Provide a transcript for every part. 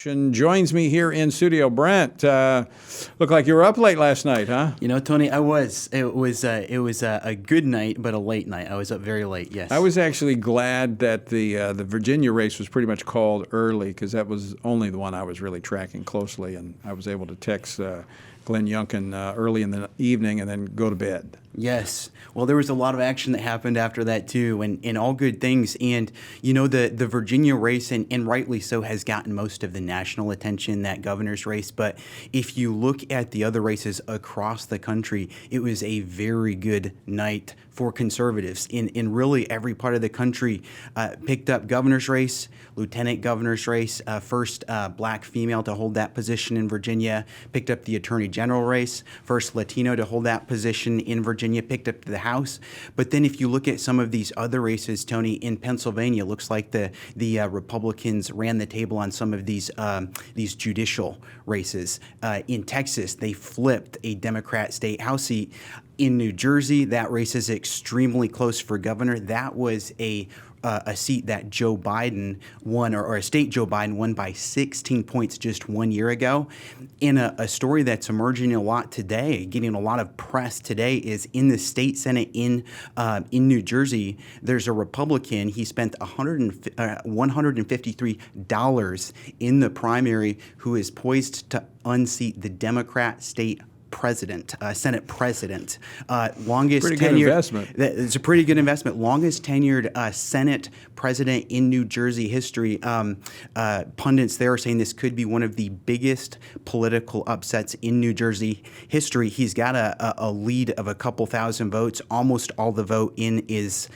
Joins me here in studio. Brent, looked like you were up late last night, huh? You know, Tony, I was. It was a good night, but a late night. I was up very late. Yes. I was actually glad that the Virginia race was pretty much called early because that was only the one I was really tracking closely, and I was able to text Glenn Youngkin early in the evening and then go to bed. Yes. Well, there was a lot of action that happened after that, too, and all good things. And, you know, the Virginia race, and rightly so, has gotten most of the national attention, that governor's race. But if you look at the other races across the country, it was a very good night for conservatives in really every part of the country. Picked up governor's race, lieutenant governor's race, first black female to hold that position in Virginia. Picked up the attorney general race, first Latino to hold that position in Virginia. Picked up the House. But then if you look at some of these other races, Tony, in Pennsylvania, looks like the Republicans ran the table on some of these judicial races. In Texas, they flipped a Democrat state House seat. In New Jersey, that race is extremely close for governor. That was a seat that Joe Biden won, or a state Joe Biden won by 16 points just 1 year ago. In a story that's emerging a lot today, getting a lot of press today, is in the state Senate in New Jersey, there's a Republican. He spent $153 in the primary, who is poised to unseat the Democrat state president, Senate president. Longest pretty tenured, good investment. It's a pretty good investment. Longest tenured Senate president in New Jersey history. Pundits there are saying this could be one of the biggest political upsets in New Jersey history. He's got a lead of a couple thousand votes. Almost all the vote in is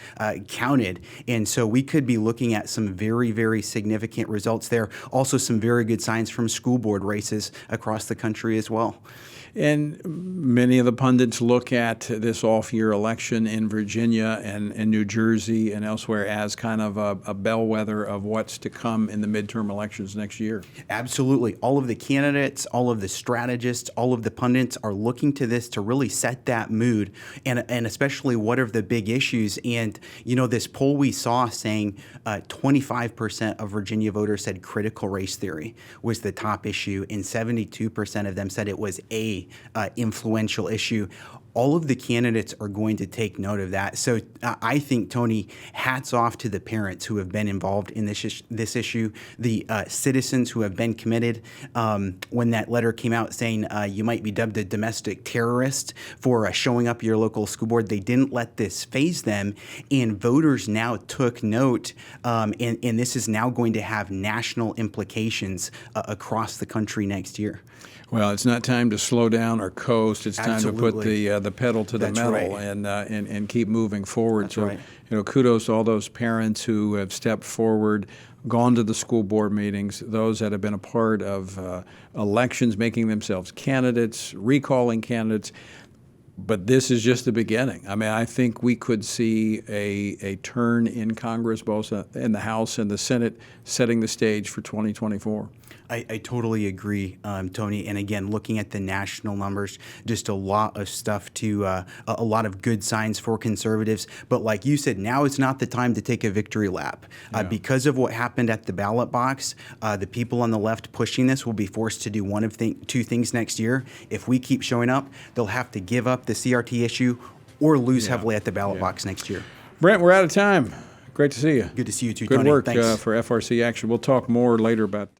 counted. And so we could be looking at some very, very significant results there. Also some very good signs from school board races across the country as well. And many of the pundits look at this off-year election in Virginia and New Jersey and elsewhere as kind of a bellwether of what's to come in the midterm elections next year. Absolutely. All of the candidates, all of the strategists, all of the pundits are looking to this to really set that mood, and especially what are the big issues. And, you know, this poll we saw saying 25% of Virginia voters said critical race theory was the top issue, and 72% of them said it was a influential issue. All of the candidates are going to take note of that. So I think, Tony, hats off to the parents who have been involved in this issue, the citizens who have been committed. When that letter came out saying you might be dubbed a domestic terrorist for showing up at your local school board, they didn't let this faze them, and voters now took note, and this is now going to have national implications across the country next year. Well, it's not time to slow down or coast. It's time Absolutely. to put the pedal to the That's metal, right. and keep moving forward. That's so, right. you know, kudos to all those parents who have stepped forward, gone to the school board meetings, those that have been a part of elections, making themselves candidates, recalling candidates. But this is just the beginning. I mean, I think we could see a turn in Congress, both in the House and the Senate, setting the stage for 2024. I totally agree, Tony. And again, looking at the national numbers, just a lot of stuff a lot of good signs for conservatives. But like you said, now is not the time to take a victory lap. Because of what happened at the ballot box, the people on the left pushing this will be forced to do one of two things next year. If we keep showing up, they'll have to give up the CRT issue or lose heavily at the ballot box next year. Brent, we're out of time. Great to see you. Good to see you too, Good Tony. work Thanks. for FRC Action. We'll talk more later about